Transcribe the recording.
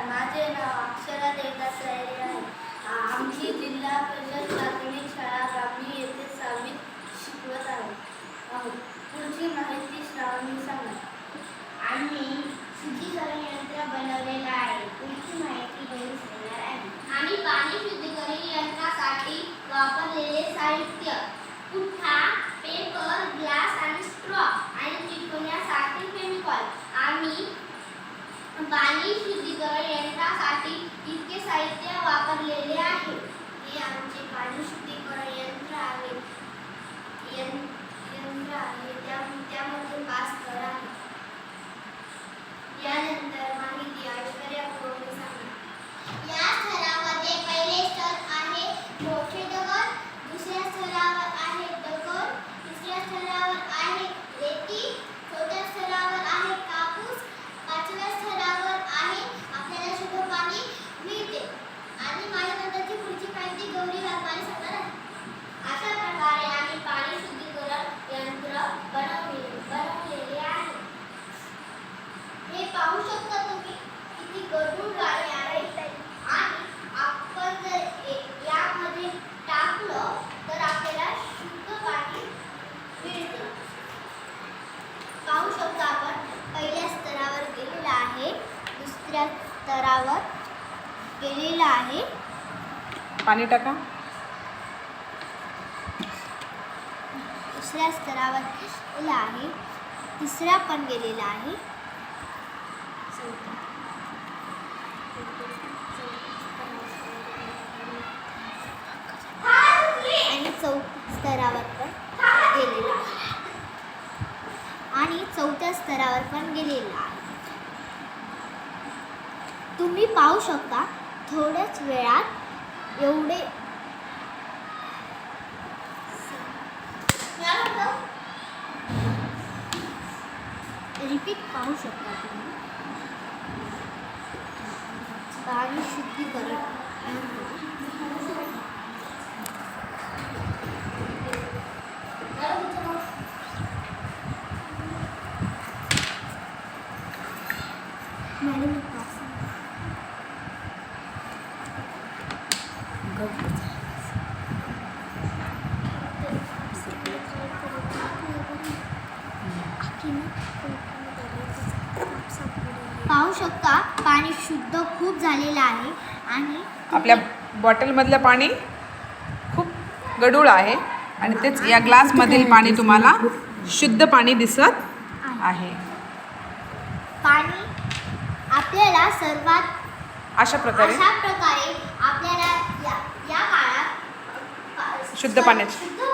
माझे नाव अक्षरा देवदास राहिले आहे. आमची जिल्हा परिषद प्राथमिक शाळा ब्राह्मणी येथे 6वीत शिकवत आहे. पुढची माहिती श्रावणी सांगा. आम्ही शुद्धीकरण यंत्र बनवलेलं आहे. पुढची माहिती घेऊन सांगणार आहे. आम्ही पाणी शुद्धीकरण यंत्रासाठी वापरलेले साहित्य पुठ्ठा, पेपर, ग्लास आणि स्ट्रॉ आणि चिकटवण्यासाठी फेविकॉल. आम्ही पाणी शुद्धीकरण यंत्रासाठी इतके साहित्य वापरलेले आहे. हे आमचे पाणी शुद्धीकरण यंत्र आहे. त्यामध्ये 5 स्तर आहेत. यानंतर माहिती ऐश्वर्या पुरवणी सांगणार. या स्तरामध्ये पहिले स्तर आहे मोठे दगड, दुसऱ्या स्तरावर आहे दगड, तिसऱ्या स्तरावर आहे रेती, चौथ्या स्तरावर आहे कापूस, 5व्या स्तरावर आहे आपल्याला शुद्ध पाणी मिळते. आणि माझ्या नंतरची पुढची माहिती गौरी वाघमारे सांगणार आहे. अशा प्रकारे आम्ही पाणी शुद्धीकरण यंत्र बनवलेले आहे. हे पाहू शकता तुम्ही किती गढूळ गाणे आहेत. आणि आपण जर यामध्ये टाकलं तर आपल्याला शुद्ध पाणी मिळतं. पाहू शकता आपण पहिल्या स्तरावर गेलेला आहे, दुसऱ्या स्तरावर गेलेला आहे. पाणी टाका. दुसऱ्या स्तरावर गेलेला आहे, तिसरा पण गेलेला आहे, आणि स्तरावर पण गेलेला आहे आणि चौथ्या स्तरावर पण गेलेला आहे. तुम्ही पाहू शकता थोड्याच वेळात एवढे रिपीट पाहू शकता तुम्ही. पाणी शुद्धीकरण पाहू शकता पाणी शुद्ध खूप झालेलं आहे. आणि आपल्या बॉटलमधलं पाणी खूप गढूळ आहे आणि तेच या ग्लासमधील पाणी तुम्हाला शुद्ध पाणी दिसत आहे. पाणी आपल्याला सर्वात अशा प्रकारे आपल्याला या काळात शुद्ध पाण्याची शुद्ध